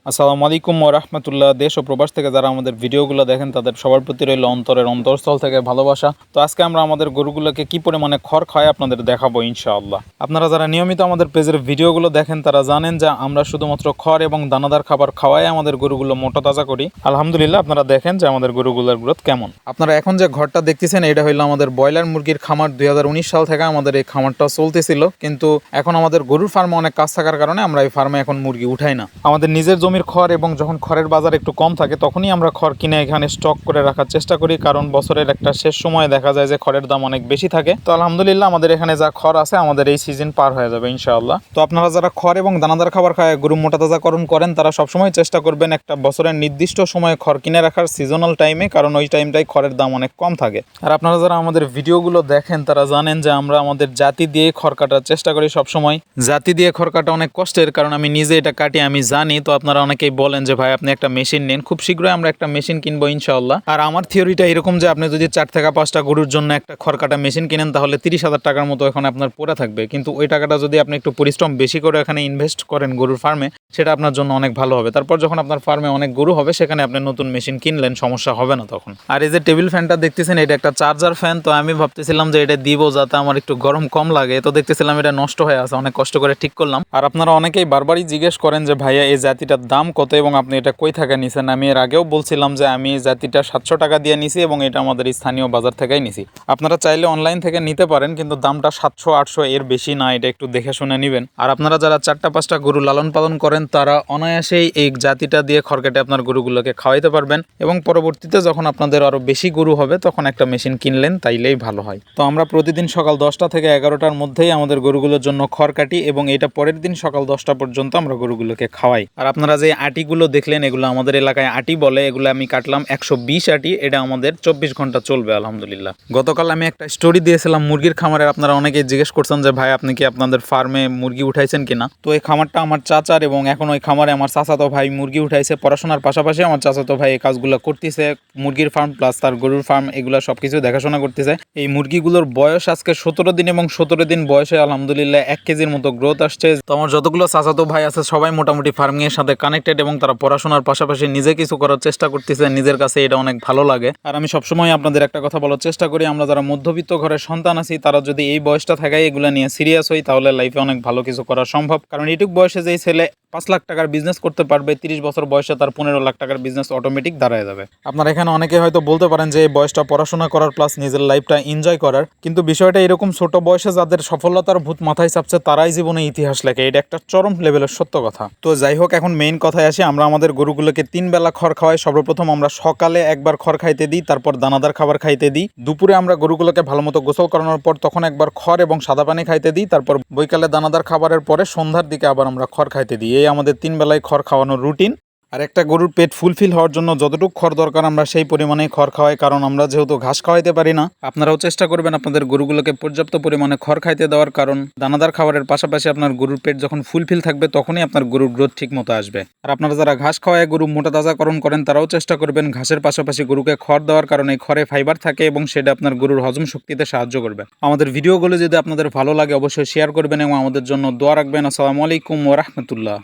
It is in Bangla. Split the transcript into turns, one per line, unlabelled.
আসসালামু আলাইকুম ওয়া রাহমাতুল্লাহ। দেশ ও প্রবাস থেকে যারা আমাদের ভিডিওগুলো দেখেন তাদের সবার প্রতি রইল অন্তরের অন্তরস্থল থেকে ভালোবাসা। তো আজকে আমরা আমাদের গরুগুলোকে কি পরিমাণে খড় খায় আপনাদের দেখাবো ইনশাআল্লাহ। আপনারা যারা নিয়মিত আমাদের পেজের ভিডিওগুলো দেখেন তারা জানেন যে আমরা শুধুমাত্র খড় এবং দানাদার খাবার খাওয়াই আমাদের গরুগুলো মোটা তাজা করি। আলহামদুলিল্লাহ আপনারা দেখেন যে আমাদের গরুগুলোর গ্রোথ কেমন। আপনারা এখন যে ঘরটা দেখতেছেন এটা হইলো আমাদের ব্রয়লার মুরগির খামার। 2019 সাল থেকে আমাদের এই খামারটা চলতেছিল, কিন্তু এখন আমাদের গরুর ফার্মে অনেক কাজ থাকার কারণে আমরা এই ফার্মে এখন মুরগি উঠাই না। আমাদের নিজের জমির খড় এবং যখন খড়ের বাজার একটু কম থাকে তখনই আমরা খড় কিনে এখানে স্টক করে রাখার চেষ্টা করি, কারণ বছরের একটা শেষ সময়ে দেখা যায় যে খড়ের দাম অনেক বেশি থাকে। তো আলহামদুলিল্লাহ আমাদের এখানে যা খড় আছে আমাদের এই সিজন পার হয়ে যাবে ইনশাআল্লাহ। তো আপনারা যারা খড় এবং দানাদার খাবার খায় গরু মোটা তাজাকরণ করেন তারা সবসময় চেষ্টা করবেন একটা বছরের নির্দিষ্ট সময়ে খড় কিনে রাখার সিজনাল টাইমে, কারণ ওই টাইমটাই খড়ের দাম অনেক কম থাকে। আর আপনারা যারা আমাদের ভিডিওগুলো দেখেন তারা জানেন যে আমরা আমাদের জাতি দিয়ে খড় কাটার চেষ্টা করি সবসময়। জাতি দিয়ে খড় কাটা অনেক কষ্টের, কারণ আমি নিজে এটা কাটি, আমি জানি। তো আপনারা অনেকেই বলেন যে ভাই আপনি একটা মেশিন নেন, খুব শীঘ্রই আমরা একটা মেশিন কিনবো ইনশাআল্লাহ। আর আমার থিওরিটা এরকম যে আপনি যদি 4 থেকে 5টা গরুর জন্য একটা খড় কাটা মেশিন কিনেন তাহলে 30,000 টাকার মতো এখন আপনার পড়ে থাকবে, কিন্তু ওই টাকাটা যদি আপনি একটু পরিশ্রম বেশি করে এখানে ইনভেস্ট করেন গরুর ফার্মে, সেটা আপনার জন্য অনেক ভালো হবে। তারপর যখন আপনার ফার্মে অনেক গরু হবে সেখানে আপনি নতুন মেশিন কিনলেন, সমস্যা হবে না তখন। আর এই যে টেবিল ফ্যানটা দেখতেছেন এটা একটা চার্জার ফ্যান। তো আমি ভাবতেছিলাম যে এটা দিব যাতে আমার একটু গরম কম লাগে, তো দেখতেছিলাম এটা নষ্ট হয়ে আছে, অনেক কষ্ট করে ঠিক করলাম। আর আপনারা অনেকেই বারবারই জিজ্ঞেস করেন যে ভাইয়া এই জাতিটার দাম কত এবং আপনি এটা কই থেকে নিছেন। আমি এর আগেও বলছিলাম যে আমি এই জাতিটা 700 টাকা দিয়ে নিছি এবং এটা আমাদের স্থানীয় বাজার থেকেই নিছি। আপনারা চাইলে অনলাইন থেকে নিতে পারেন, কিন্তু দামটা 700-800 এর বেশি না, এটা একটু দেখে শুনে নেবেন। আর আপনারা যারা 4টা-5টা গরু লালন পালন করেন তারা অনায়াসেই এই জাতিটা দিয়ে খড় কেটে আপনার গরুগুলোকে খাওয়াইতে পারবেন, এবং পরবর্তীতে যখন আপনাদের আরও বেশি গরু হবে তখন একটা মেশিন কিনলেন, তাইলেই ভালো হয়। তো আমরা প্রতিদিন সকাল 10টা থেকে 11টার মধ্যেই আমাদের গরুগুলোর জন্য খড় কাটি এবং এটা পরের দিন সকাল 10টা পর্যন্ত আমরা গরুগুলোকে খাওয়াই। আর আপনারা যে আটিগুলো দেখলেন এগুলো আমাদের এলাকায় আটি বলে, এগুলো আমি কাটলাম 120 আটি, এটা আমাদের 24 ঘন্টা চলবে আলহামদুলিল্লাহ। গতকাল আমি একটা স্টোরি দিয়েছিলাম মুরগির খামারের, আপনারা অনেকেই জিজ্ঞেস করছেন যে ভাই আপনি কি আপনাদের ফার্মে মুরগি উঠাইছেন কিনা। তো এই খামারটা আমার চাচার এবং এখন ওই খামারে আমার চাচাতো ভাই মুরগি উঠাইছে। পড়াশোনার পাশাপাশি আমার চাচাতো ভাই এই কাজগুলো করতেছে, মুরগির ফার্ম প্লাস তার গরুর ফার্ম এগুলো সবকিছু দেখাশোনা করতেছে। এই মুরগিগুলোর বয়স আজকে 17 দিন এবং 17 দিন বয়সে আলহামদুলিল্লাহ 1 কেজির মতো গ্রোথ আসছে। তো আমার যতগুলো চাচাতো ভাই আছে সবাই মোটামুটি ফার্মিং এর সাথে কানেক্টেড এবং তারা পড়াশোনার পাশাপাশি নিজে কিছু করার চেষ্টা করতেছে, নিজের কাছে এটা অনেক ভালো লাগে। আর আমি সবসময় আপনাদের একটা কথা বলার চেষ্টা করি, আমরা যারা মধ্যবিত্ত ঘরের সন্তান আছি তারা যদি এই বয়সটা থাকে এগুলো নিয়ে সিরিয়াস হই তাহলে লাইফে অনেক ভালো কিছু করা সম্ভব। কারণ এইটুক বয়সে যেই ছেলে 5 লাখ টাকার বিজনেস করতে পারবে, 30 বছর বয়সে তার 15 লাখ টাকার বিজনেস অটোমেটিক দাঁড়ায় যাবে। আপনারা এখানে অনেকে হয়তো বলতে পারেন যে এই বয়সটা পড়াশোনা করার প্লাস নিজের লাইফটা এনজয় করার, কিন্তু বিষয়টা এরকম ছোট বয়সে যাদের সফলতার ভূত মাথায় চাপছে তারাই জীবনে ইতিহাস লেখে, এটা একটা চরম লেভেলের সত্য কথা। তো যাই হোক, এখন মেইন কথায় আসি, আমরা আমাদের গরুগুলোকে 3 বেলা খড় খাওয়াই। সর্বপ্রথম আমরা সকালে একবার খড় খাইতে দিই, তারপর দানাদার খাবার খাইতে দিই। দুপুরে আমরা গরুগুলোকে ভালো মতো গোসল করানোর পর তখন একবার খড় এবং সাদা পানি খাইতে দিই। তারপর বৈকালে দানাদার খাবারের পরে সন্ধ্যার দিকে আবার আমরা খড় খাইতে দিই। এই আমাদের 3 বেলায় খড় খাওয়ানোর রুটিন। আর একটা গরুর পেট ফুলফিল হওয়ার জন্য যতটুকু খড় দরকার আমরা সেই পরিমাণেই খড় খাওয়াই, কারণ আমরা যেহেতু ঘাস খাওয়াইতে পারি না। আপনারাও চেষ্টা করবেন আপনাদের গরুগুলোকে পর্যাপ্ত পরিমাণে খড় খাইতে দেওয়ার, কারণ দানাদার খাবারের পাশাপাশি আপনার গরুর পেট যখন ফুলফিল থাকবে তখনই আপনার গরুর গ্রোথ ঠিক মতো আসবে। আর আপনারা যারা ঘাস খাওয়ায় গরু মোটা তাজাকরণ করেন তারাও চেষ্টা করবেন ঘাসের পাশাপাশি গরুকে খড় দেওয়ার, কারণে খড়ে ফাইবার থাকে এবং সেটা আপনার গরুর হজম শক্তিতে সাহায্য করবে। আমাদের ভিডিওগুলো যদি আপনাদের ভালো লাগে অবশ্যই শেয়ার করবেন এবং আমাদের জন্য দোয়া রাখবেন। আসসালামু আলাইকুম ওয়া রাহমাতুল্লাহ।